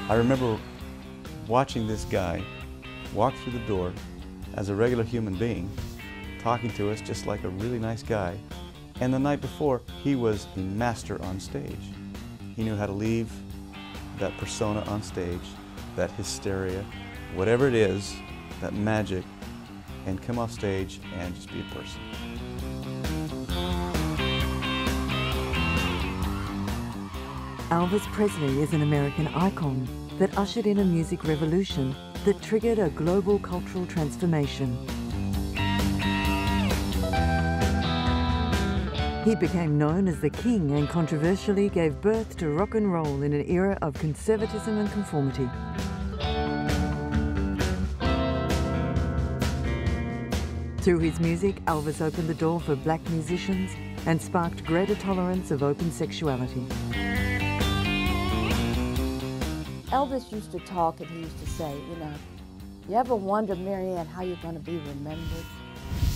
I remember watching this guy walk through the door as a regular human being, talking to us just like a really nice guy. And the night before, he was a master on stage. He knew how to leave that persona on stage, that hysteria, whatever it is, that magic, and come off stage and just be a person. Elvis Presley is an American icon that ushered in a music revolution that triggered a global cultural transformation. He became known as the King and controversially gave birth to rock and roll in an era of conservatism and conformity. Through his music, Elvis opened the door for black musicians and sparked greater tolerance of open sexuality. Elvis used to talk and he used to say, you know, you ever wonder, Marianne, how you're going to be remembered?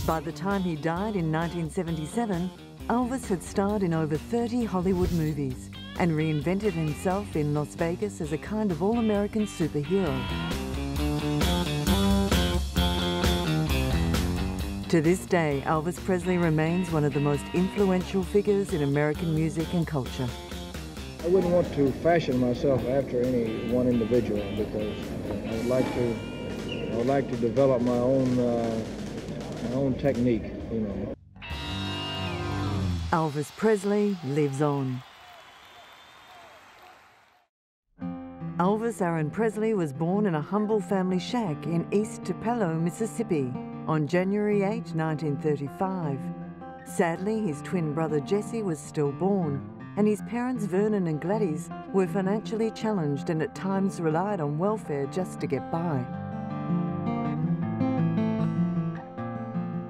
By the time he died in 1977, Elvis had starred in over 30 Hollywood movies and reinvented himself in Las Vegas as a kind of all-American superhero. To this day, Elvis Presley remains one of the most influential figures in American music and culture. I wouldn't want to fashion myself after any one individual because I would like to develop my own technique, you know. Elvis Presley lives on. Elvis Aaron Presley was born in a humble family shack in East Tupelo, Mississippi on January 8, 1935. Sadly, his twin brother Jesse was stillborn, and his parents Vernon and Gladys were financially challenged and at times relied on welfare just to get by.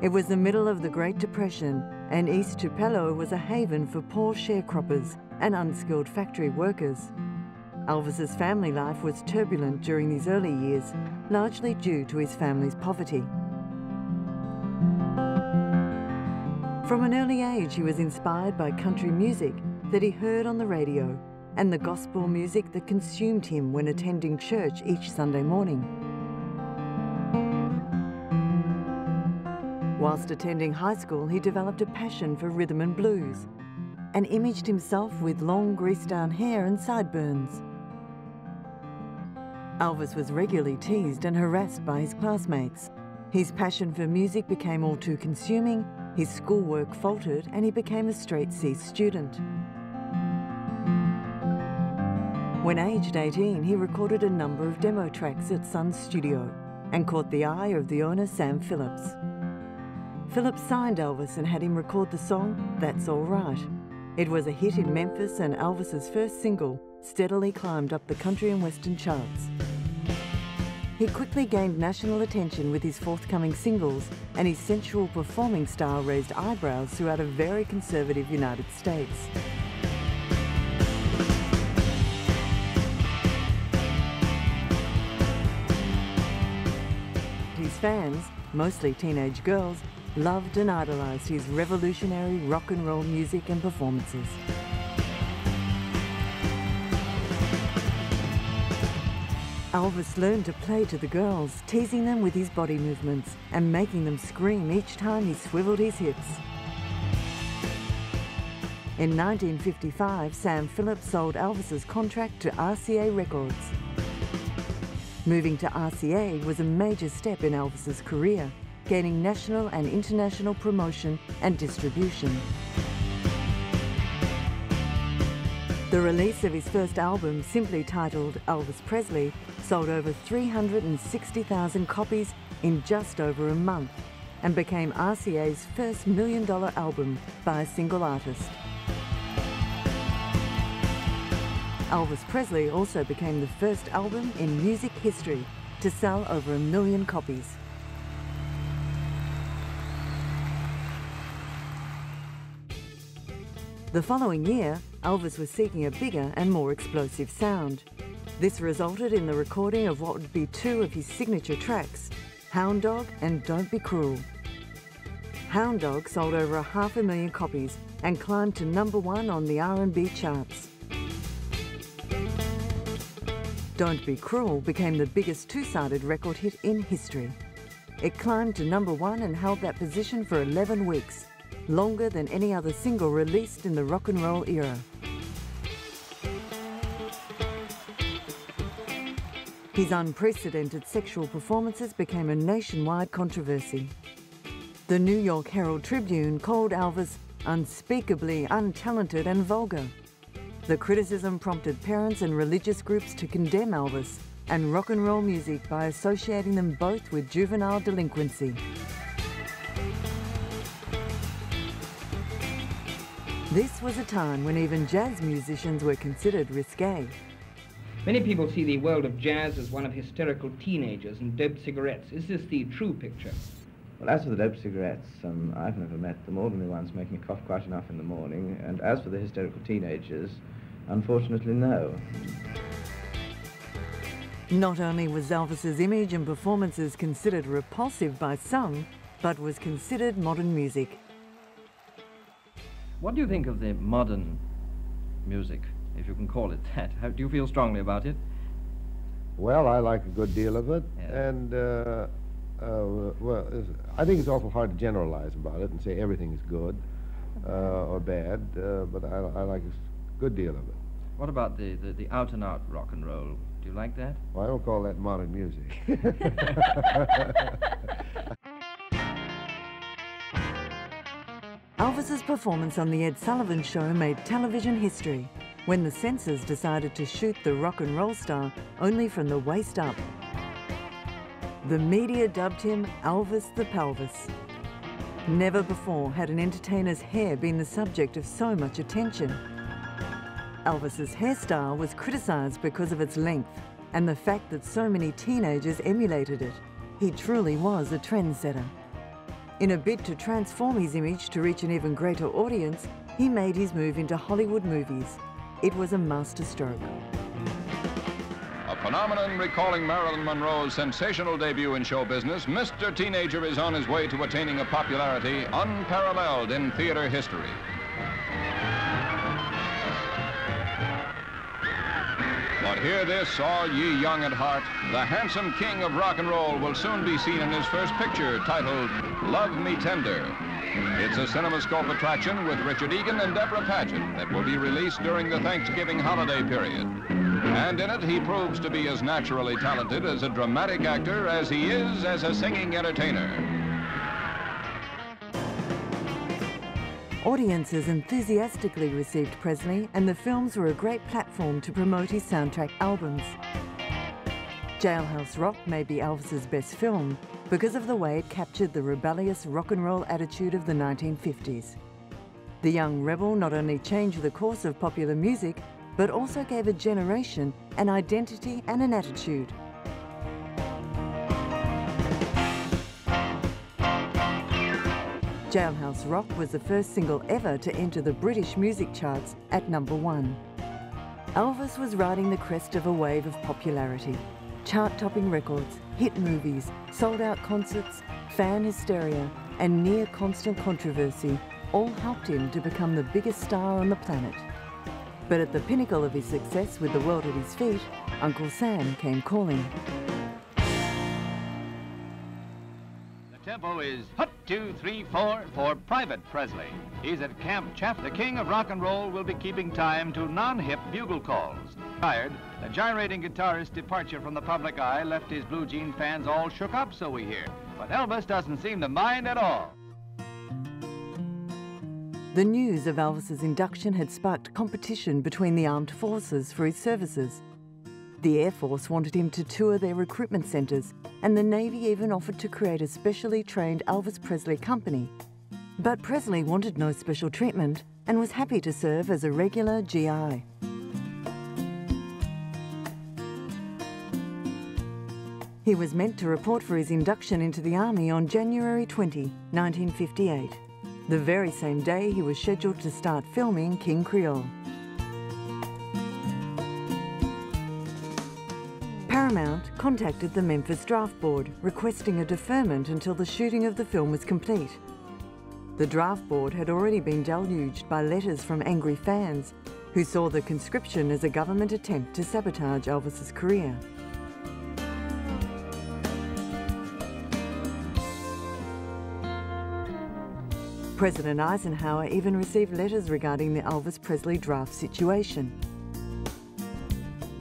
It was the middle of the Great Depression, and East Tupelo was a haven for poor sharecroppers and unskilled factory workers. Elvis's family life was turbulent during these early years, largely due to his family's poverty. From an early age, he was inspired by country music that he heard on the radio and the gospel music that consumed him when attending church each Sunday morning. Whilst attending high school, he developed a passion for rhythm and blues and imaged himself with long greased-down hair and sideburns. Elvis was regularly teased and harassed by his classmates. His passion for music became all too consuming, his schoolwork faltered, and he became a straight-C student. When aged 18, he recorded a number of demo tracks at Sun's studio and caught the eye of the owner, Sam Phillips. Phillips signed Elvis and had him record the song, That's All Right. It was a hit in Memphis, and Elvis's first single steadily climbed up the country and western charts. He quickly gained national attention with his forthcoming singles, and his sensual performing style raised eyebrows throughout a very conservative United States. His fans, mostly teenage girls, loved and idolized his revolutionary rock and roll music and performances. Elvis learned to play to the girls, teasing them with his body movements and making them scream each time he swiveled his hips. In 1955, Sam Phillips sold Elvis's contract to RCA Records. Moving to RCA was a major step in Elvis's career, gaining national and international promotion and distribution. The release of his first album, simply titled Elvis Presley, sold over 360,000 copies in just over a month and became RCA's first $1 million album by a single artist. Elvis Presley also became the first album in music history to sell over 1 million copies. The following year, Elvis was seeking a bigger and more explosive sound. This resulted in the recording of what would be two of his signature tracks, Hound Dog and Don't Be Cruel. Hound Dog sold over 500,000 copies and climbed to #1 on the R&B charts. Don't Be Cruel became the biggest two-sided record hit in history. It climbed to #1 and held that position for 11 weeks, longer than any other single released in the rock and roll era. His unprecedented sexual performances became a nationwide controversy. The New York Herald Tribune called Elvis unspeakably untalented and vulgar. The criticism prompted parents and religious groups to condemn Elvis and rock and roll music by associating them both with juvenile delinquency. This was a time when even jazz musicians were considered risque. Many people see the world of jazz as one of hysterical teenagers and dope cigarettes. Is this the true picture? Well, as for the dope cigarettes, I've never met them ordinary ones make me cough quite enough in the morning. And as for the hysterical teenagers, unfortunately, no. Not only was Elvis's image and performances considered repulsive by some, but was considered modern music. What do you think of the modern music, if you can call it that? How do you feel strongly about it? Well, I like a good deal of it, Yes. and I think it's awful hard to generalize about it and say everything is good or bad, but I like a good deal of it. What about the out-and-out rock and roll? Do you like that? Well, I don't call that modern music. Elvis's performance on The Ed Sullivan Show made television history when the censors decided to shoot the rock and roll star only from the waist up. The media dubbed him Elvis the Pelvis. Never before had an entertainer's hair been the subject of so much attention. Elvis's hairstyle was criticised because of its length and the fact that so many teenagers emulated it. He truly was a trendsetter. In a bid to transform his image to reach an even greater audience, he made his move into Hollywood movies. It was a masterstroke. A phenomenon recalling Marilyn Monroe's sensational debut in show business, Mr. Teenager is on his way to attaining a popularity unparalleled in theater history. But hear this, all ye young at heart. The handsome king of rock and roll will soon be seen in his first picture, titled Love Me Tender. It's a CinemaScope attraction with Richard Egan and Deborah Paget that will be released during the Thanksgiving holiday period. And in it, he proves to be as naturally talented as a dramatic actor as he is as a singing entertainer. Audiences enthusiastically received Presley, and the films were a great platform to promote his soundtrack albums. Jailhouse Rock may be Elvis's best film because of the way it captured the rebellious rock and roll attitude of the 1950s. The young rebel not only changed the course of popular music, but also gave a generation an identity and an attitude. Jailhouse Rock was the first single ever to enter the British music charts at #1. Elvis was riding the crest of a wave of popularity. Chart-topping records, hit movies, sold-out concerts, fan hysteria, and near-constant controversy all helped him to become the biggest star on the planet. But at the pinnacle of his success with the world at his feet, Uncle Sam came calling. Tempo is hut 2, 3, 4 for Private Presley. He's at Camp Chaff. The king of rock and roll will be keeping time to non-hip bugle calls. Tired, the gyrating guitarist's departure from the public eye left his blue jean fans all shook up, so we hear. But Elvis doesn't seem to mind at all. The news of Elvis's induction had sparked competition between the armed forces for his services. The Air Force wanted him to tour their recruitment centres, and the Navy even offered to create a specially trained Elvis Presley company. But Presley wanted no special treatment and was happy to serve as a regular GI. He was meant to report for his induction into the Army on January 20, 1958, the very same day he was scheduled to start filming King Creole. Paramount contacted the Memphis Draft Board requesting a deferment until the shooting of the film was complete. The Draft Board had already been deluged by letters from angry fans, who saw the conscription as a government attempt to sabotage Elvis's career. President Eisenhower even received letters regarding the Elvis Presley draft situation.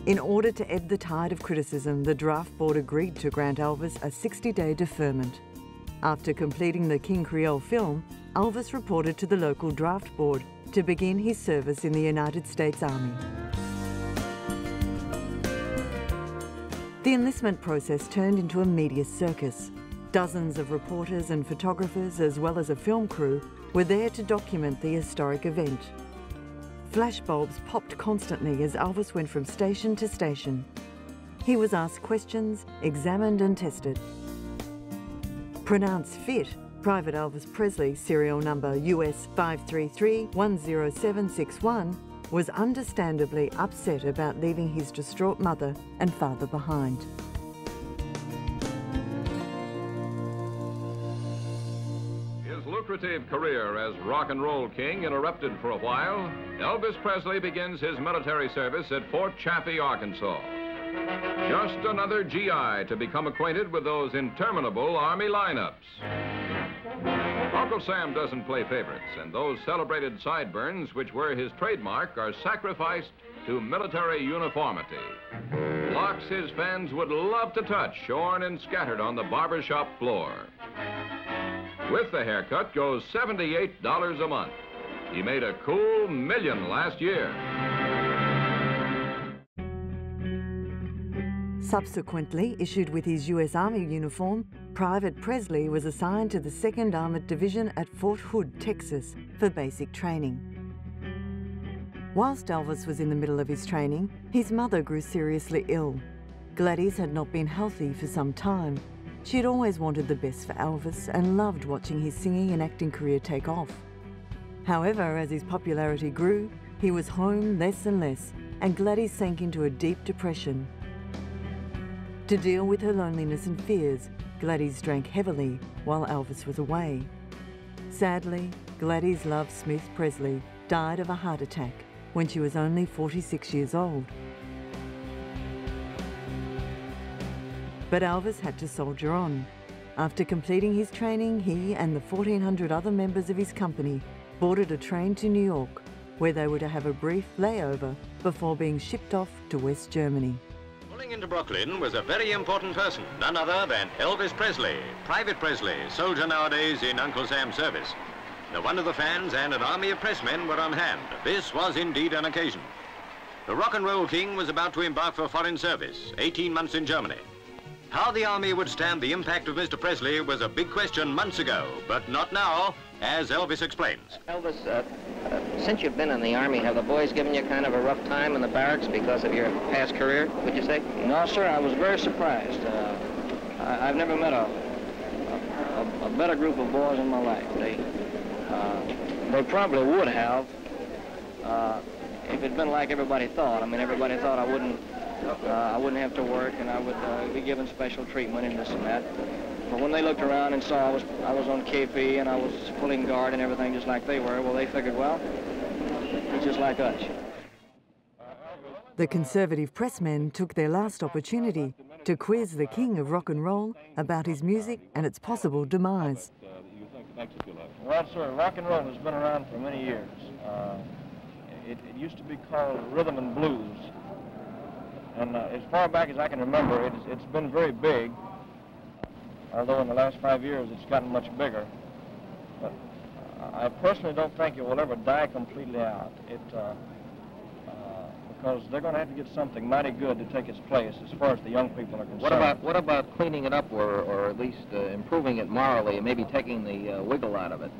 In order to ebb the tide of criticism, the draft board agreed to grant Elvis a 60-day deferment. After completing the King Creole film, Elvis reported to the local draft board to begin his service in the United States Army. The enlistment process turned into a media circus. Dozens of reporters and photographers, as well as a film crew, were there to document the historic event. Flashbulbs popped constantly as Elvis went from station to station. He was asked questions, examined and tested. Pronounced fit, Private Elvis Presley, serial number US 533-10761, was understandably upset about leaving his distraught mother and father behind. His lucrative career as rock and roll king interrupted for a while, Elvis Presley begins his military service at Fort Chaffee, Arkansas. Just another GI to become acquainted with those interminable Army lineups. Uncle Sam doesn't play favorites, and those celebrated sideburns, which were his trademark, are sacrificed to military uniformity. Locks his fans would love to touch, shorn and scattered on the barbershop floor. With the haircut goes $78 a month. He made a cool $1 million last year. Subsequently, issued with his US Army uniform, Private Presley was assigned to the 2nd Armored Division at Fort Hood, Texas, for basic training. Whilst Elvis was in the middle of his training, his mother grew seriously ill. Gladys had not been healthy for some time. She had always wanted the best for Elvis and loved watching his singing and acting career take off. However, as his popularity grew, he was home less and less, and Gladys sank into a deep depression. To deal with her loneliness and fears, Gladys drank heavily while Elvis was away. Sadly, Gladys Love Smith Presley died of a heart attack when she was only 46 years old. But Elvis had to soldier on. After completing his training, he and the 1,400 other members of his company boarded a train to New York, where they were to have a brief layover before being shipped off to West Germany. Pulling into Brooklyn was a very important person, none other than Elvis Presley, Private Presley, soldier nowadays in Uncle Sam's service. The wonder of the fans and an army of pressmen were on hand. This was indeed an occasion. The rock and roll king was about to embark for foreign service, 18 months in Germany. How the army would stand the impact of Mr. Presley was a big question months ago, but not now, as Elvis explains. Elvis, since you've been in the Army, have the boys given you kind of a rough time in the barracks because of your past career, would you say? No, sir, I was very surprised. I've never met a better group of boys in my life. They probably would have if it'd been like everybody thought. I mean, everybody thought I wouldn't have to work and I would be given special treatment and this and that. But when they looked around and saw I was on KP and I was pulling guard and everything just like they were, well, they figured, well, he's just like us. The conservative pressmen took their last opportunity to quiz the king of rock and roll about his music and its possible demise. Well, sir, rock and roll has been around for many years. It used to be called rhythm and blues. And as far back as I can remember, it's been very big, although in the last 5 years it's gotten much bigger. But I personally don't think it will ever die completely out. Because they're going to have to get something mighty good to take its place as far as the young people are concerned. What about cleaning it up or at least improving it morally and maybe taking the wiggle out of it?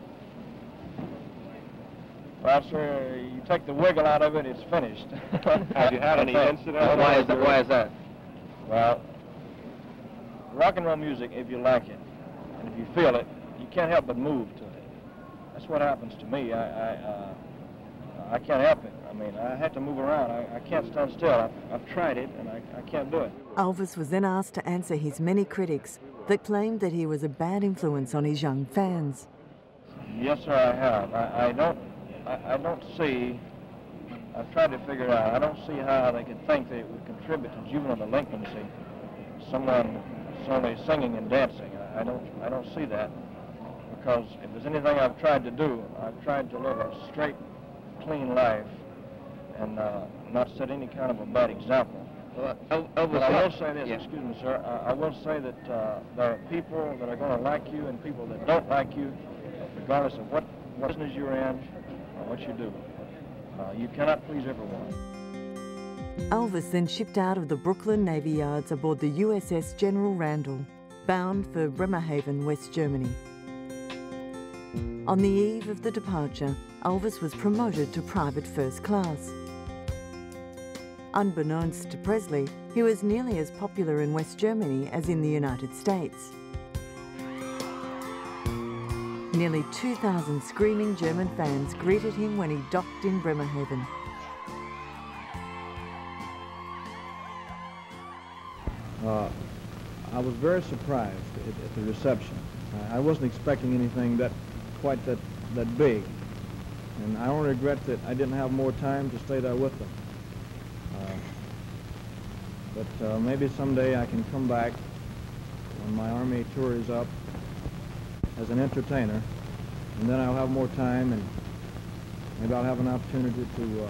Well, sir, you take the wiggle out of it, it's finished. Have you had any incidents? Why is that? Well, rock and roll music, if you like it, and if you feel it, you can't help but move to it. That's what happens to me. I can't help it. I mean, I have to move around. I can't stand still. I've tried it, and I can't do it. Elvis was then asked to answer his many critics that claimed that he was a bad influence on his young fans. Yes, sir, I have. I don't see I've tried to figure it out. I don't see how they could think that it would contribute to juvenile delinquency. Someone solely singing and dancing. I don't see that, because if there's anything I've tried to do, I've tried to live a straight, clean life and not set any kind of a bad example. Well, But I will say this, yeah. excuse me, sir. I will say that there are people that are going to like you and people that don't like you, regardless of what business you're in or what you do. You cannot please everyone. Elvis then shipped out of the Brooklyn Navy Yards aboard the USS General Randall, bound for Bremerhaven, West Germany. On the eve of the departure, Elvis was promoted to private first class. Unbeknownst to Presley, he was nearly as popular in West Germany as in the United States. Nearly 2,000 screaming German fans greeted him when he docked in Bremerhaven. I was very surprised at the reception. I wasn't expecting anything quite that big, and I only regret that I didn't have more time to stay there with them. But maybe someday I can come back when my Army tour is up as an entertainer, and then I'll have more time, and maybe I'll have an opportunity to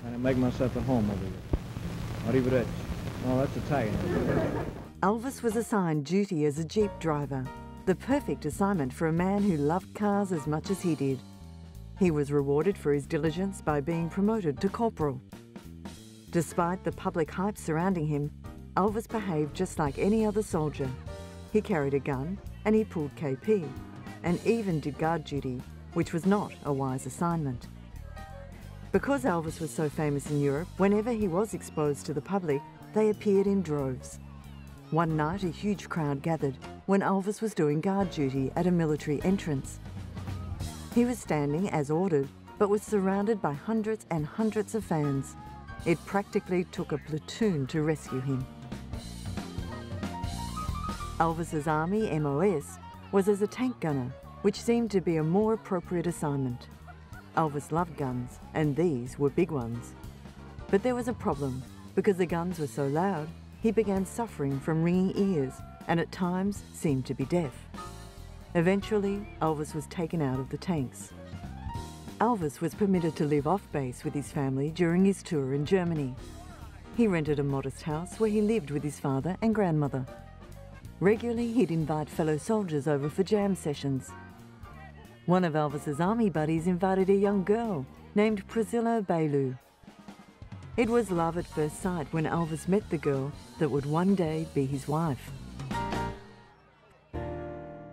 kind of make myself at home over here. Arrivederci. Oh, that's Italian. Elvis was assigned duty as a Jeep driver, the perfect assignment for a man who loved cars as much as he did. He was rewarded for his diligence by being promoted to corporal. Despite the public hype surrounding him, Elvis behaved just like any other soldier. He carried a gun and he pulled KP, and even did guard duty, which was not a wise assignment. Because Elvis was so famous in Europe, whenever he was exposed to the public, they appeared in droves. One night, a huge crowd gathered when Elvis was doing guard duty at a military entrance. He was standing as ordered, but was surrounded by hundreds and hundreds of fans. It practically took a platoon to rescue him. Elvis's Army MOS was as a tank gunner, which seemed to be a more appropriate assignment. Elvis loved guns, and these were big ones. But there was a problem. Because the guns were so loud, he began suffering from ringing ears and at times seemed to be deaf. Eventually, Elvis was taken out of the tanks. Elvis was permitted to live off base with his family during his tour in Germany. He rented a modest house where he lived with his father and grandmother. Regularly, he'd invite fellow soldiers over for jam sessions. One of Elvis's army buddies invited a young girl named Priscilla Bailu. It was love at first sight when Elvis met the girl that would one day be his wife.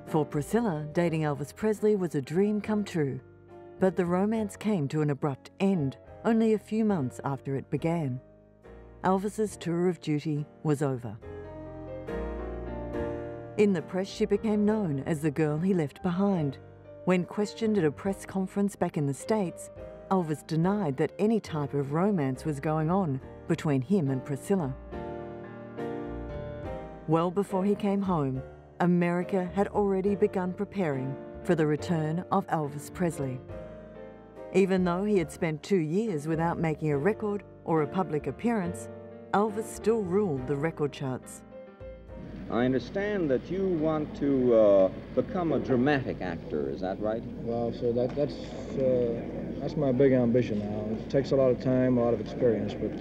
For Priscilla, dating Elvis Presley was a dream come true, but the romance came to an abrupt end only a few months after it began. Elvis's tour of duty was over. In the press, she became known as the girl he left behind. When questioned at a press conference back in the States, Elvis denied that any type of romance was going on between him and Priscilla. Well before he came home, America had already begun preparing for the return of Elvis Presley. Even though he had spent 2 years without making a record or a public appearance, Elvis still ruled the record charts. I understand that you want to become a dramatic actor, is that right? Well, so that's my big ambition now. It takes a lot of time, a lot of experience, but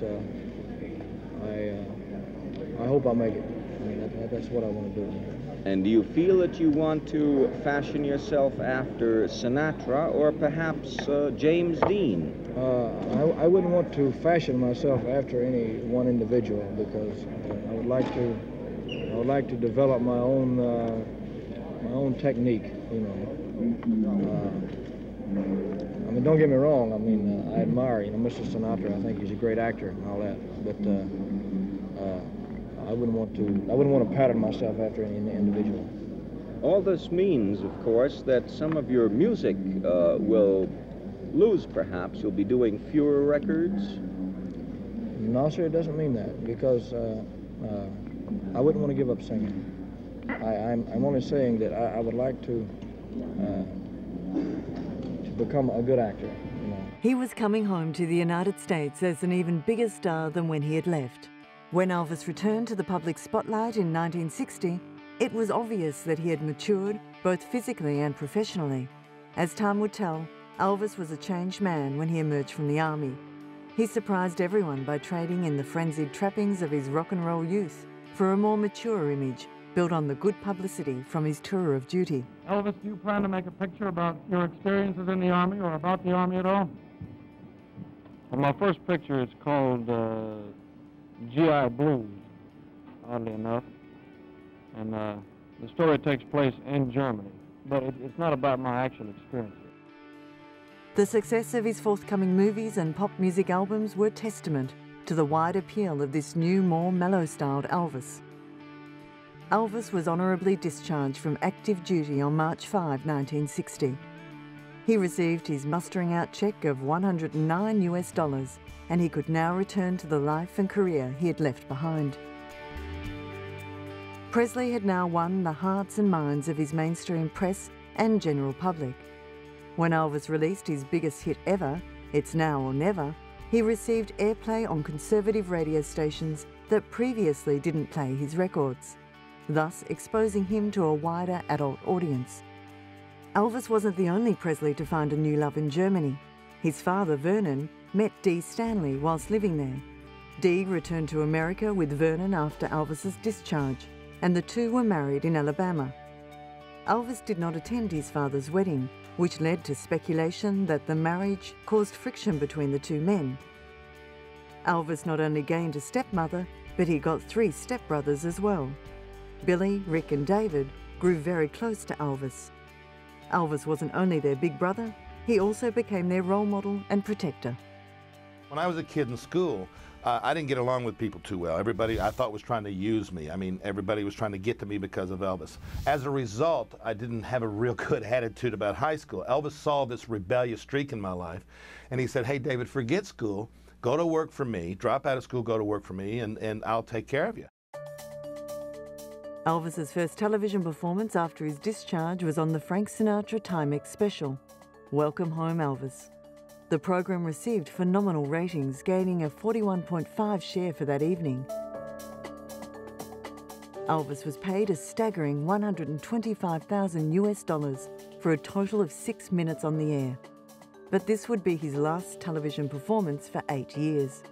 I hope I'll make it. I mean, that's what I want to do. And do you feel that you want to fashion yourself after Sinatra or perhaps James Dean? I wouldn't want to fashion myself after any one individual, because I would like to develop my own technique, you know. I mean, don't get me wrong. I mean, I admire, Mr. Sinatra. I think he's a great actor and all that. But I wouldn't want to pattern myself after any individual. All this means, of course, that some of your music will lose, perhaps. You'll be doing fewer records. No, sir, it doesn't mean that, because I wouldn't want to give up singing. I'm only saying that I would like to become a good actor, you know. He was coming home to the United States as an even bigger star than when he had left. When Elvis returned to the public spotlight in 1960, it was obvious that he had matured both physically and professionally. As time would tell, Elvis was a changed man when he emerged from the army. He surprised everyone by trading in the frenzied trappings of his rock and roll youth for a more mature image built on the good publicity from his tour of duty. Elvis, do you plan to make a picture about your experiences in the Army or about the Army at all? Well, my first picture is called GI Blues, oddly enough. And the story takes place in Germany, but it's not about my actual experience. The success of his forthcoming movies and pop music albums were testament to the wide appeal of this new, more mellow-styled Elvis. Elvis was honourably discharged from active duty on March 5, 1960. He received his mustering out cheque of $109 US, and he could now return to the life and career he had left behind. Presley had now won the hearts and minds of his mainstream press and general public. When Elvis released his biggest hit ever, It's Now or Never, he received airplay on conservative radio stations that previously didn't play his records, thus exposing him to a wider adult audience. Elvis wasn't the only Presley to find a new love in Germany. His father, Vernon, met Dee Stanley whilst living there. Dee returned to America with Vernon after Elvis's discharge, and the two were married in Alabama. Elvis did not attend his father's wedding, which led to speculation that the marriage caused friction between the two men. Elvis not only gained a stepmother, but he got 3 stepbrothers as well. Billy, Rick and David grew very close to Elvis. Elvis wasn't only their big brother, he also became their role model and protector. When I was a kid in school, I didn't get along with people too well. Everybody I thought was trying to use me. I mean, everybody was trying to get to me because of Elvis. As a result, I didn't have a real good attitude about high school. Elvis saw this rebellious streak in my life, and he said, "Hey, David, forget school, go to work for me, drop out of school, go to work for me, and I'll take care of you." Elvis's first television performance after his discharge was on the Frank Sinatra Timex special, Welcome Home Elvis. The program received phenomenal ratings, gaining a 41.5 share for that evening. Elvis was paid a staggering $125,000 US for a total of 6 minutes on the air. But this would be his last television performance for 8 years.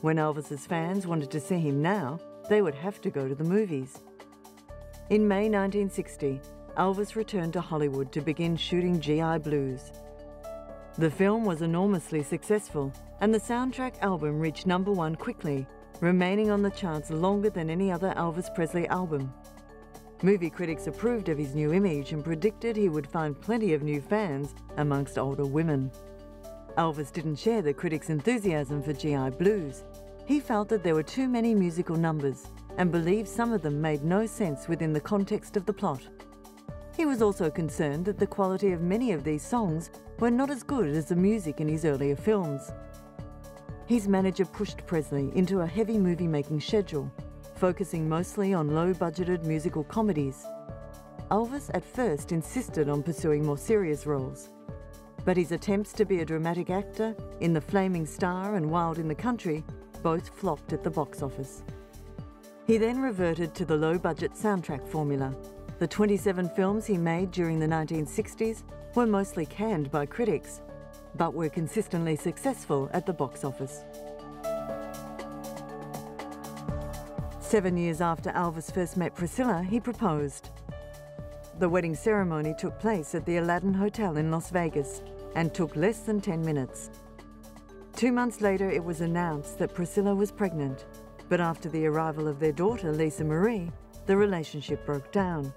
When Elvis's fans wanted to see him now, they would have to go to the movies. In May 1960, Elvis returned to Hollywood to begin shooting GI Blues. The film was enormously successful, and the soundtrack album reached #1 quickly, remaining on the charts longer than any other Elvis Presley album. Movie critics approved of his new image and predicted he would find plenty of new fans amongst older women. Elvis didn't share the critics' enthusiasm for GI Blues. He felt that there were too many musical numbers and believed some of them made no sense within the context of the plot. He was also concerned that the quality of many of these songs were not as good as the music in his earlier films. His manager pushed Presley into a heavy movie-making schedule, focusing mostly on low-budgeted musical comedies. Elvis at first insisted on pursuing more serious roles, but his attempts to be a dramatic actor in The Flaming Star and Wild in the Country both flopped at the box office. He then reverted to the low-budget soundtrack formula. The 27 films he made during the 1960s were mostly canned by critics, but were consistently successful at the box office. 7 years after Elvis first met Priscilla, he proposed. The wedding ceremony took place at the Aladdin Hotel in Las Vegas and took less than 10 minutes. 2 months later, it was announced that Priscilla was pregnant, but after the arrival of their daughter, Lisa Marie, the relationship broke down.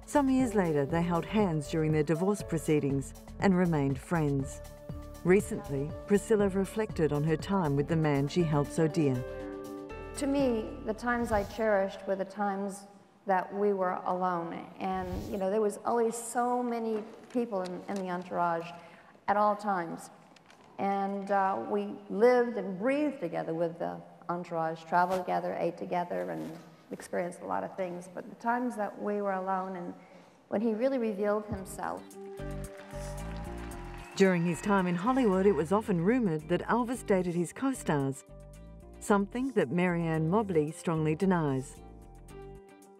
Some years later, they held hands during their divorce proceedings and remained friends. Recently, Priscilla reflected on her time with the man she held so dear. To me, the times I cherished were the times that we were alone. And, you know, there was always so many people in the entourage at all times. And we lived and breathed together with the entourage, traveled together, ate together, and experienced a lot of things. But the times that we were alone and when he really revealed himself. During his time in Hollywood, it was often rumoured that Elvis dated his co-stars, something that Marianne Mobley strongly denies.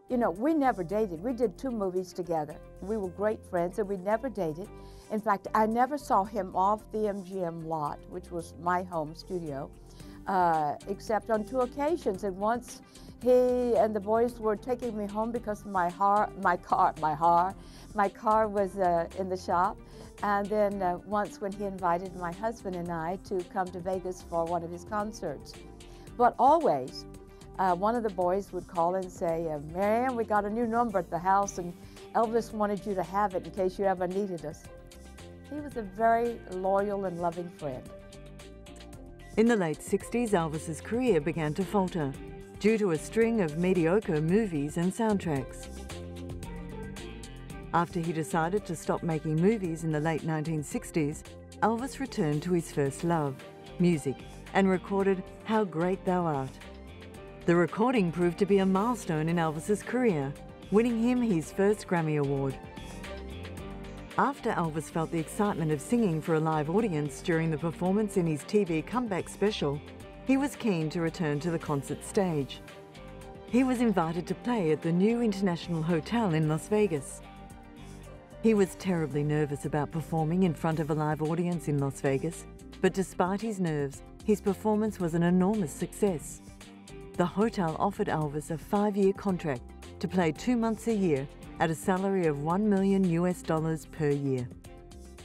You know, we never dated. We did 2 movies together. We were great friends, and we never dated. In fact, I never saw him off the MGM lot, which was my home studio, except on 2 occasions. And once he and the boys were taking me home because my car was in the shop. And then once when he invited my husband and I to come to Vegas for one of his concerts. But always, one of the boys would call and say, Marianne, we got a new number at the house, and Elvis wanted you to have it in case you ever needed us. He was a very loyal and loving friend. In the late 60s, Elvis's career began to falter due to a string of mediocre movies and soundtracks. After he decided to stop making movies in the late 1960s, Elvis returned to his first love, music, and recorded How Great Thou Art. The recording proved to be a milestone in Elvis's career, winning him his first Grammy Award. After Elvis felt the excitement of singing for a live audience during the performance in his TV comeback special, he was keen to return to the concert stage. He was invited to play at the new International Hotel in Las Vegas. He was terribly nervous about performing in front of a live audience in Las Vegas, but despite his nerves, his performance was an enormous success. The hotel offered Elvis a 5-year contract to play 2 months a year at a salary of $1 million per year.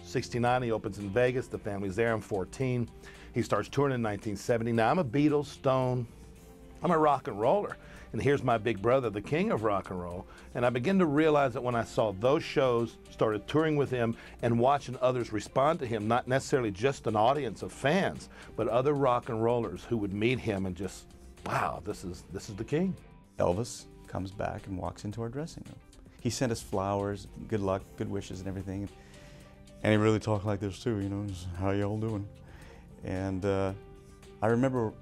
69, he opens in Vegas. The family's there. I'm 14. He starts touring in 1970. Now, I'm a Beatles, Stone. I'm a rock and roller. And here's my big brother, the king of rock and roll. And I began to realize that when I saw those shows, started touring with him and watching others respond to him, not necessarily just an audience of fans, but other rock and rollers who would meet him and just, wow, this is the king. Elvis comes back and walks into our dressing room. He sent us flowers, good luck, good wishes and everything. And he really talked like this too, you know, just, how y'all doing? And I remember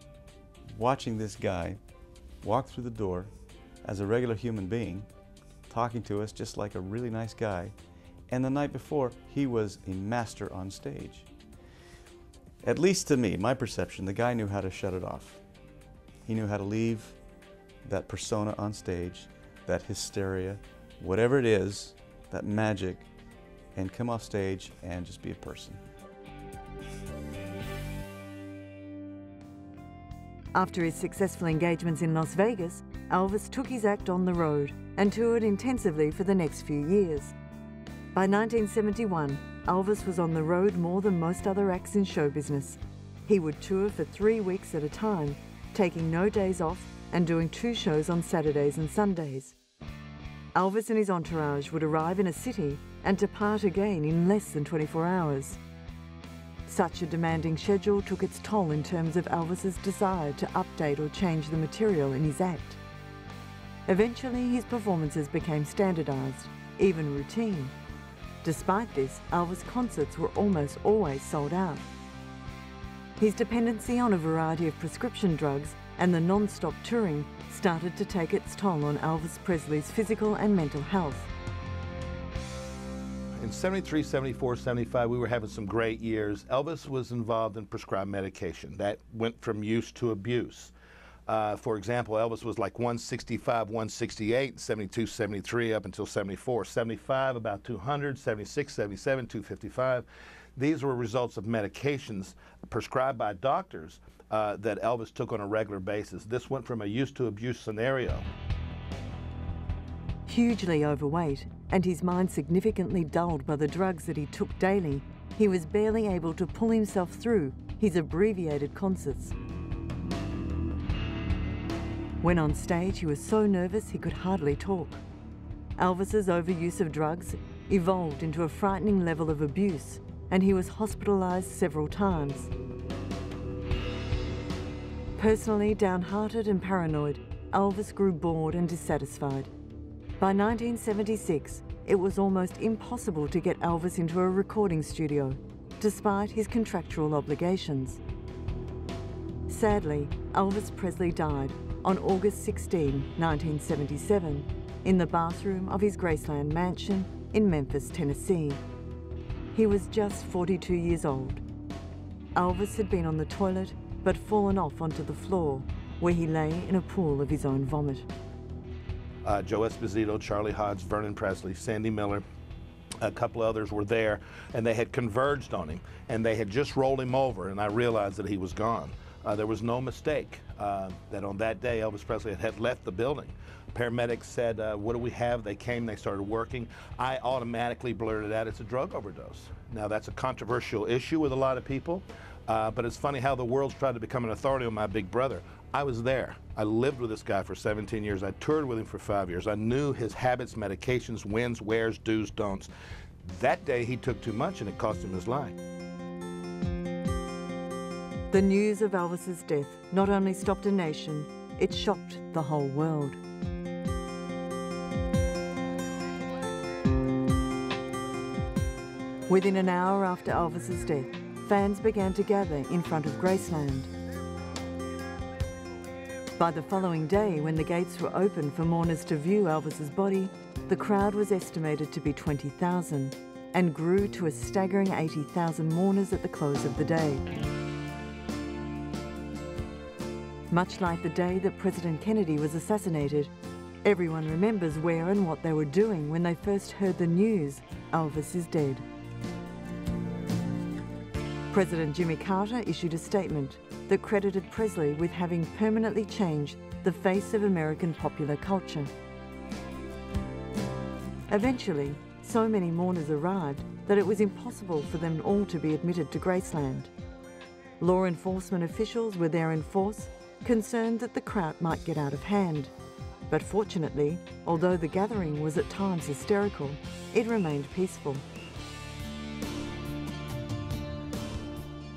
watching this guy walk through the door as a regular human being, talking to us just like a really nice guy. And the night before, he was a master on stage. At least to me, my perception, the guy knew how to shut it off. He knew how to leave that persona on stage, that hysteria, whatever it is, that magic, and come off stage and just be a person. After his successful engagements in Las Vegas, Elvis took his act on the road and toured intensively for the next few years. By 1971, Elvis was on the road more than most other acts in show business. He would tour for 3 weeks at a time, taking no days off and doing 2 shows on Saturdays and Sundays. Elvis and his entourage would arrive in a city and depart again in less than 24 hours. Such a demanding schedule took its toll in terms of Elvis's desire to update or change the material in his act. Eventually, his performances became standardized, even routine. Despite this, Elvis' concerts were almost always sold out. His dependency on a variety of prescription drugs and the non-stop touring started to take its toll on Elvis Presley's physical and mental health. In 73, 74, 75, we were having some great years. Elvis was involved in prescribed medication. That went from use to abuse. For example, Elvis was like 165, 168, 72, 73, up until 74. 75, about 200, 76, 77, 255. These were results of medications prescribed by doctors that Elvis took on a regular basis. This went from a use to abuse scenario. Hugely overweight and his mind significantly dulled by the drugs that he took daily, he was barely able to pull himself through his abbreviated concerts. When on stage, he was so nervous he could hardly talk. Elvis's overuse of drugs evolved into a frightening level of abuse, and he was hospitalized several times. Personally downhearted and paranoid, Elvis grew bored and dissatisfied. By 1976, it was almost impossible to get Elvis into a recording studio, despite his contractual obligations. Sadly, Elvis Presley died on August 16, 1977, in the bathroom of his Graceland mansion in Memphis, Tennessee. he was just 42 years old. Elvis had been on the toilet but fallen off onto the floor, where he lay in a pool of his own vomit. Joe Esposito, Charlie Hodge, Vernon Presley, Sandy Miller, a couple others were there, and they had converged on him, and they had just rolled him over, and I realized that he was gone. There was no mistake that on that day Elvis Presley had left the building. Paramedics said, what do we have? They came, they started working. I automatically blurted out, it's a drug overdose. Now that's a controversial issue with a lot of people, but it's funny how the world's tried to become an authority on my big brother. I was there. I lived with this guy for 17 years. I toured with him for 5 years. I knew his habits, medications, wins, wears, do's, don'ts. That day he took too much and it cost him his life. The news of Elvis's death not only stopped a nation, it shocked the whole world. Within an hour after Elvis's death, fans began to gather in front of Graceland. By the following day, when the gates were open for mourners to view Elvis's body, the crowd was estimated to be 20,000 and grew to a staggering 80,000 mourners at the close of the day. Much like the day that President Kennedy was assassinated, everyone remembers where and what they were doing when they first heard the news, Elvis is dead. President Jimmy Carter issued a statement that credited Presley with having permanently changed the face of American popular culture. Eventually, so many mourners arrived that it was impossible for them all to be admitted to Graceland. Law enforcement officials were there in force, concerned that the crowd might get out of hand. But fortunately, although the gathering was at times hysterical, it remained peaceful.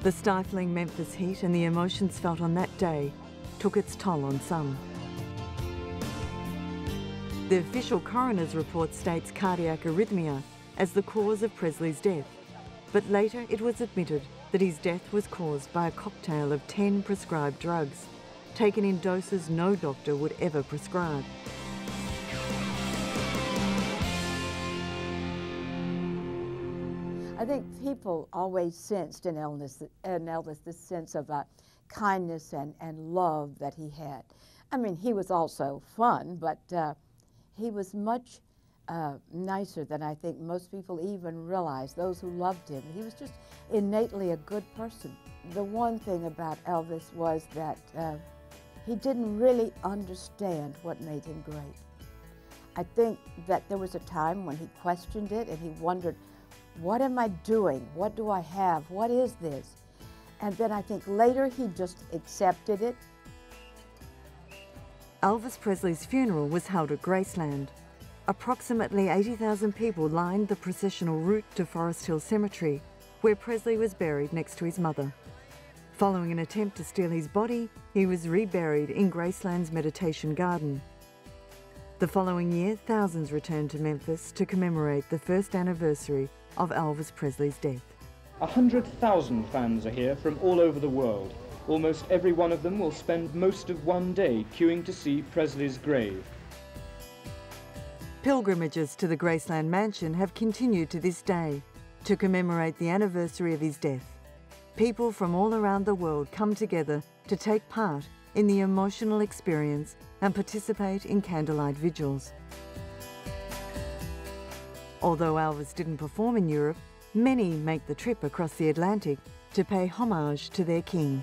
The stifling Memphis heat and the emotions felt on that day took its toll on some. The official coroner's report states cardiac arrhythmia as the cause of Presley's death, but later it was admitted that his death was caused by a cocktail of 10 prescribed drugs, taken in doses no doctor would ever prescribe. I think people always sensed in Elvis this sense of kindness and love that he had. I mean, he was also fun, but he was much nicer than I think most people even realized, those who loved him. He was just innately a good person. The one thing about Elvis was that he didn't really understand what made him great. I think that there was a time when he questioned it and he wondered, what am I doing? What do I have? What is this? And then I think later he just accepted it. Elvis Presley's funeral was held at Graceland. Approximately 80,000 people lined the processional route to Forest Hill Cemetery, where Presley was buried next to his mother. Following an attempt to steal his body, he was reburied in Graceland's meditation garden. The following year, thousands returned to Memphis to commemorate the first anniversary of Elvis Presley's death. 100,000 fans are here from all over the world. Almost every one of them will spend most of one day queuing to see Presley's grave. Pilgrimages to the Graceland mansion have continued to this day to commemorate the anniversary of his death. People from all around the world come together to take part in the emotional experience and participate in candlelight vigils. Although Elvis didn't perform in Europe, many make the trip across the Atlantic to pay homage to their king.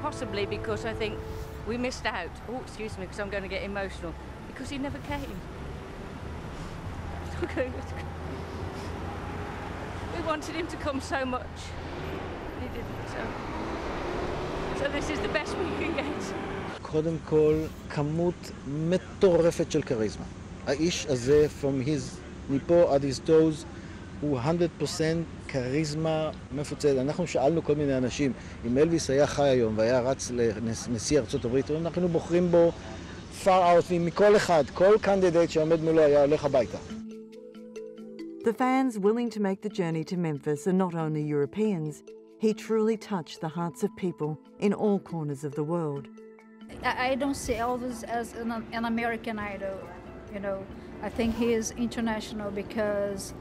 Possibly because I think we missed out. Oh, excuse me, because I'm going to get emotional. Because he never came. We wanted him to come so much. He didn't, so this is the best we can get. קודם כל, כמות מטורפת של כריזמה. האיש הזה, from his, מפה עד his toes, הוא 100% כריזמה מפוצלת. אנחנו שאלנו כל מיני אנשים, אם אלוויס היה חי היום והיה רץ לנשיא ארצות הברית, אנחנו בוחרים בו far out מכל אחד, כל קנדידט שעומד מולו היה הולך הביתה. The fans willing to make the journey to Memphis are not only Europeans. He truly touched the hearts of people in all corners of the world. I don't see Elvis as an American idol. You know, I think he is international because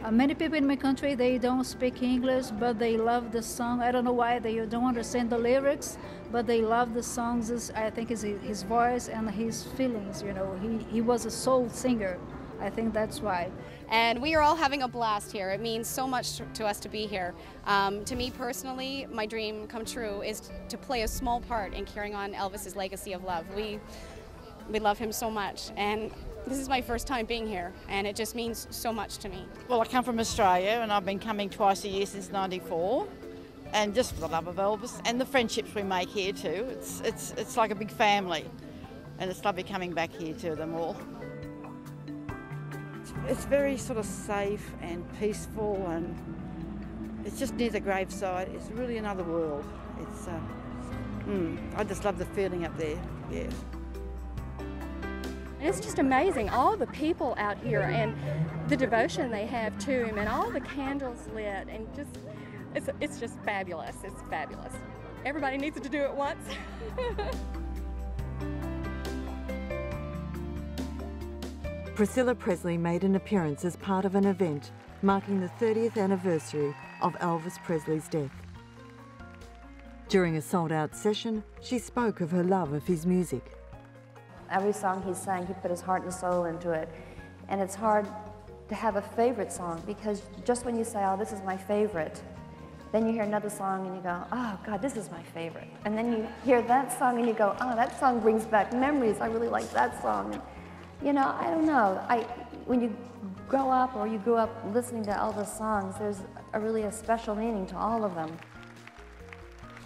many people in my country, they don't speak English, but they love the song. I don't know why they don't understand the lyrics, but they love the songs. I think it's his voice and his feelings, you know. He was a soul singer. I think that's why. And we are all having a blast here. It means so much to us to be here. To me personally, my dream come true is to play a small part in carrying on Elvis's legacy of love. We love him so much, and this is my first time being here, and it just means so much to me. Well, I come from Australia, and I've been coming twice a year since '94, and just for the love of Elvis and the friendships we make here too. It's like a big family, and it's lovely coming back here to them all. It's very sort of safe and peaceful, and it's just near the graveside. It's really another world. It's I just love the feeling up there. Yeah. It's just amazing, all the people out here and the devotion they have to him and all the candles lit, and just, it's just fabulous. It's fabulous. Everybody needs to do it once. Priscilla Presley made an appearance as part of an event marking the 30th anniversary of Elvis Presley's death. During a sold-out session, she spoke of her love of his music. Every song he sang, he put his heart and soul into it. And it's hard to have a favorite song because just when you say, oh, this is my favorite, then you hear another song and you go, oh, God, this is my favorite. And then you hear that song and you go, oh, that song brings back memories. I really like that song. And, you know, I don't know. When you grow up or you grew up listening to Elvis songs, there's really a special meaning to all of them.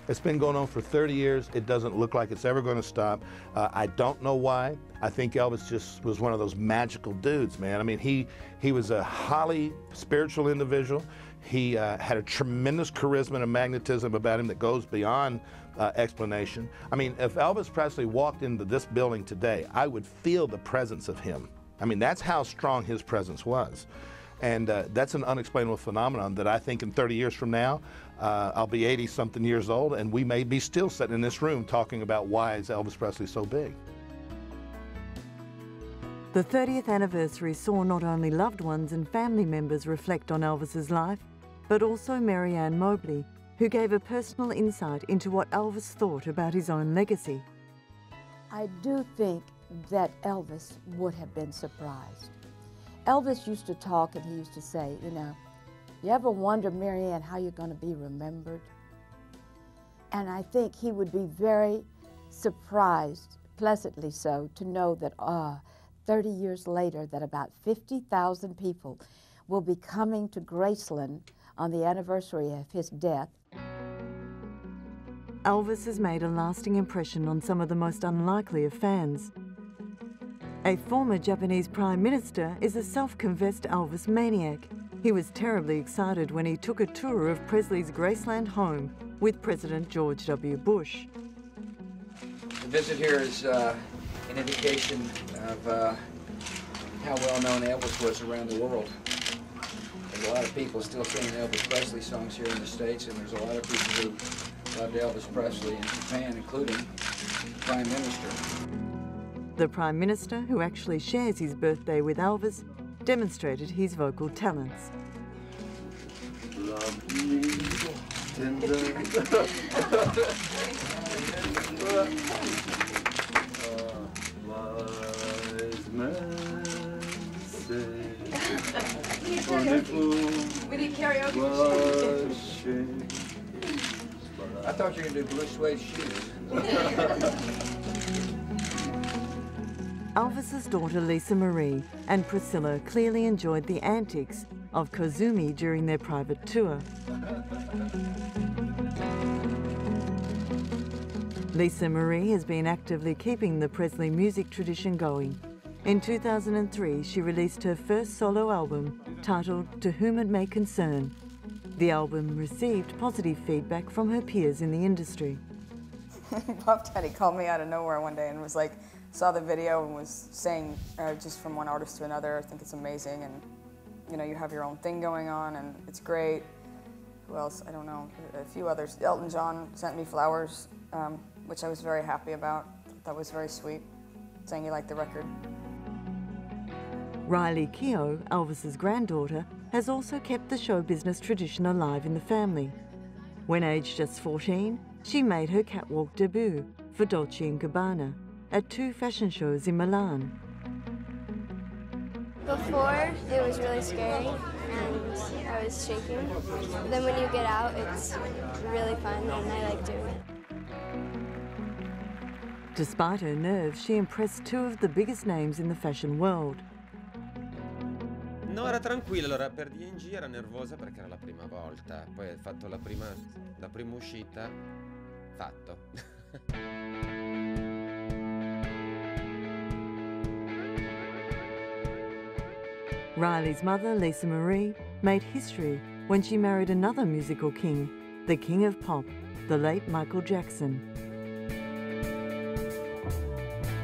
It's been going on for 30 years. It doesn't look like it's ever going to stop. I don't know why. I think Elvis just was one of those magical dudes, man. I mean, he was a highly spiritual individual. He had a tremendous charisma and magnetism about him that goes beyond explanation. I mean, if Elvis Presley walked into this building today, I would feel the presence of him. I mean, that's how strong his presence was. And that's an unexplainable phenomenon that I think in 30 years from now, I'll be 80-something years old, and we may be still sitting in this room talking about why is Elvis Presley so big. The 30th anniversary saw not only loved ones and family members reflect on Elvis's life, but also Mary Ann Mobley, who gave a personal insight into what Elvis thought about his own legacy. I do think that Elvis would have been surprised. Elvis used to talk and he used to say, you know, you ever wonder, Mary Ann, how you're going to be remembered? And I think he would be very surprised, pleasantly so, to know that 30 years later that about 50,000 people will be coming to Graceland on the anniversary of his death. Elvis has made a lasting impression on some of the most unlikely of fans. A former Japanese Prime Minister is a self-confessed Elvis maniac. He was terribly excited when he took a tour of Presley's Graceland home with President George W. Bush. The visit here is an indication of how well known Elvis was around the world. There's a lot of people still singing Elvis Presley songs here in the States, and there's a lot of people who loved Elvis Presley in Japan, including the Prime Minister. The Prime Minister, who actually shares his birthday with Elvis, demonstrated his vocal talents. Love me tender. Wise man say, We need karaoke. I thought you were going to do blue suede shoes. Elvis's daughter Lisa Marie and Priscilla clearly enjoyed the antics of Kozumi during their private tour. Lisa Marie has been actively keeping the Presley music tradition going. In 2003, she released her first solo album titled To Whom It May Concern. The album received positive feedback from her peers in the industry. Puff Daddy called me out of nowhere one day and was like, saw the video and was saying just from one artist to another, I think it's amazing, and you know, you have your own thing going on and it's great. Who else? I don't know, a few others. Elton John sent me flowers, which I was very happy about. That was very sweet, saying he liked the record. Riley Keogh, Elvis's granddaughter, has also kept the show business tradition alive in the family. When aged just 14, she made her catwalk debut for Dolce & Gabbana at 2 fashion shows in Milan. Before, it was really scary and I was shaking. But then when you get out, it's really fun and I like doing it. Despite her nerves, she impressed 2 of the biggest names in the fashion world. No, era tranquilla, allora per D&G era nervosa perché era la prima volta, poi ha fatto la prima uscita, fatto. Riley's mother, Lisa Marie, made history when she married another musical king, the king of pop, the late Michael Jackson.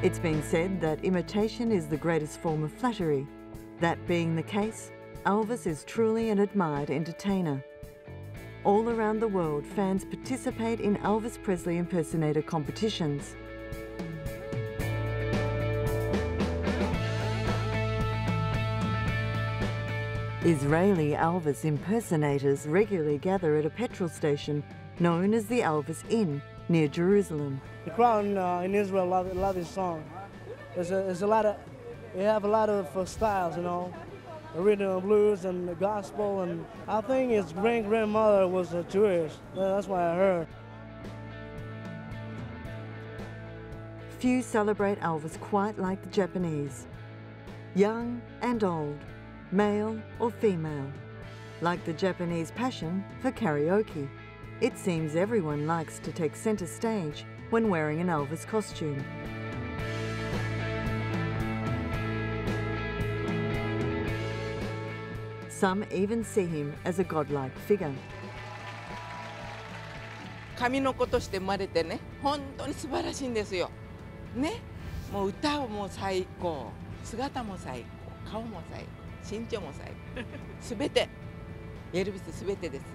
It's been said that imitation is the greatest form of flattery. That being the case, Elvis is truly an admired entertainer. All around the world, fans participate in Elvis Presley impersonator competitions. Israeli Elvis impersonators regularly gather at a petrol station known as the Elvis Inn near Jerusalem. The crowd in Israel love this song. There's a lot of, they have a lot of styles, you know, the rhythm and blues and the gospel, and I think his great-grandmother was a Jewish. That's why I heard. Few celebrate Elvis quite like the Japanese. Young and old, male or female. Like the Japanese passion for karaoke, it seems everyone likes to take centre stage when wearing an Elvis costume. Some even see him as a godlike figure. 神の子として生まれてね、本当に素晴らしいんですよ。ね、もう歌ももう最高、姿も最高、顔も最高、身長も最高、すべて、エルヴィスすべてです。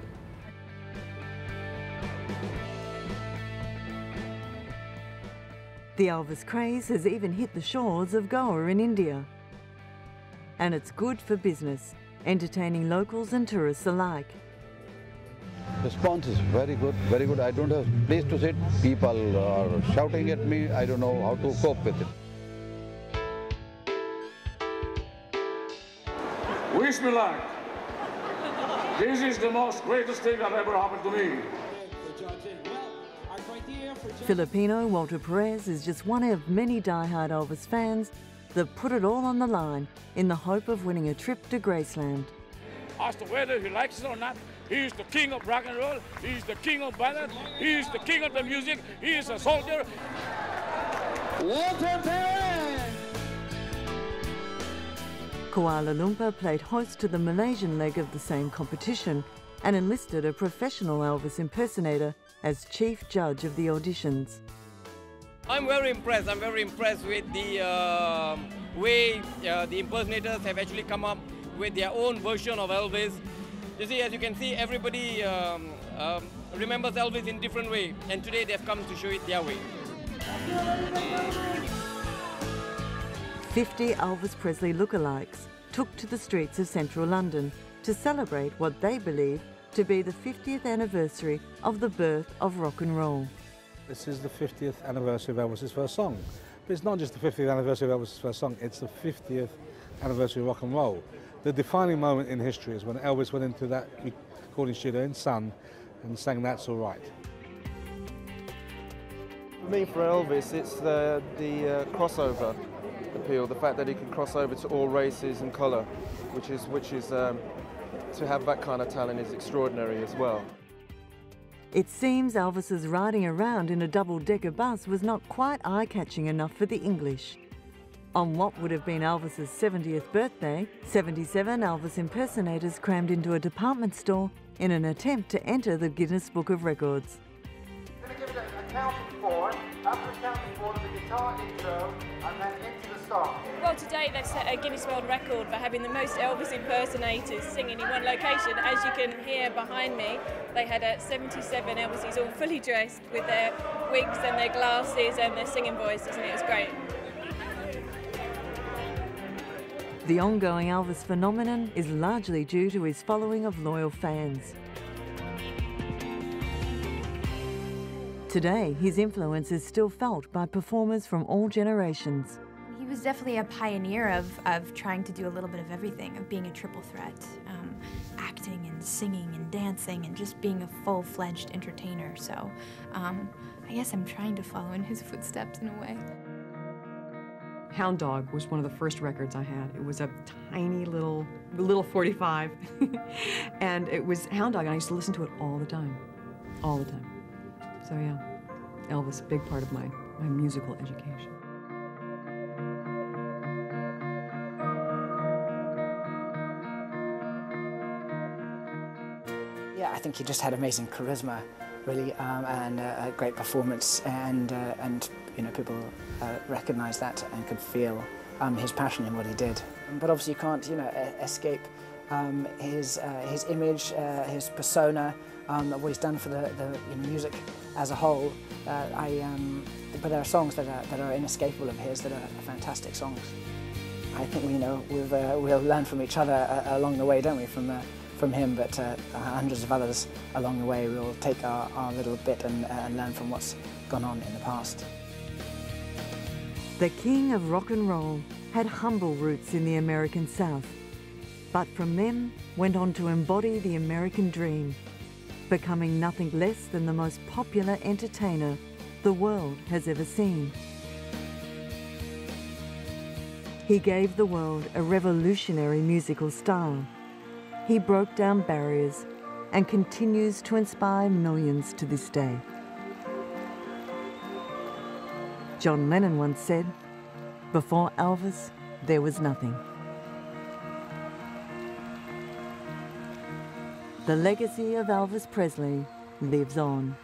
The Elvis craze has even hit the shores of Goa in India. And it's good for business, entertaining locals and tourists alike. Response is very good, very good. I don't have a place to sit. People are shouting at me. I don't know how to cope with it. Wish me luck. This is the most greatest thing that ever happened to me. Filipino Walter Perez is just one of many die-hard Elvis fans that put it all on the line in the hope of winning a trip to Graceland. As to whether he likes it or not, he is the king of rock and roll, he is the king of ballad, he is the king of the music, he is a soldier. Walter Perez! Kuala Lumpur played host to the Malaysian leg of the same competition and enlisted a professional Elvis impersonator as chief judge of the auditions. I'm very impressed. I'm very impressed with the way the impersonators have actually come up with their own version of Elvis. You see, as you can see, everybody remembers Elvis in different way, and today they've come to show it their way. 50 Elvis Presley lookalikes took to the streets of central London to celebrate what they believe to be the 50th anniversary of the birth of rock and roll. This is the 50th anniversary of Elvis's first song. But it's not just the 50th anniversary of Elvis's first song, it's the 50th anniversary of rock and roll. The defining moment in history is when Elvis went into that recording studio in Sun and sang That's All Right. For me, for Elvis, it's the crossover appeal, the fact that he can cross over to all races and colour, which is to have that kind of talent is extraordinary as well. It seems Elvis's riding around in a double-decker bus was not quite eye-catching enough for the English. On what would have been Elvis's 70th birthday, 77 Elvis impersonators crammed into a department store in an attempt to enter the Guinness Book of Records. I'm going to give it a count of 4. After counting 4, the guitar intro, and then into the song. Well, today they've set a Guinness World Record for having the most Elvis impersonators singing in one location. As you can hear behind me, they had 77 Elvises all fully dressed with their wigs and their glasses and their singing voices, and it was great. The ongoing Elvis phenomenon is largely due to his following of loyal fans. Today, his influence is still felt by performers from all generations. He was definitely a pioneer of trying to do a little bit of everything, of being a triple threat, acting and singing and dancing and just being a full-fledged entertainer. So I guess I'm trying to follow in his footsteps in a way. Hound Dog was one of the first records I had. It was a tiny little 45, and it was Hound Dog, and I used to listen to it all the time. So yeah, Elvis, big part of my musical education. Yeah, I think he just had amazing charisma, really, and a great performance, and you know, people recognised that and could feel his passion in what he did. But obviously, you can't, you know, escape his image, his persona, what he's done for the music as a whole. But there are songs that are inescapable of his that are fantastic songs. I think we'll learn from each other along the way, don't we? From him, but hundreds of others along the way. We'll take our little bit and learn from what's gone on in the past. The king of rock and roll had humble roots in the American South, but from them went on to embody the American dream, becoming nothing less than the most popular entertainer the world has ever seen. He gave the world a revolutionary musical style. He broke down barriers and continues to inspire millions to this day. John Lennon once said, "Before Elvis, there was nothing." The legacy of Elvis Presley lives on.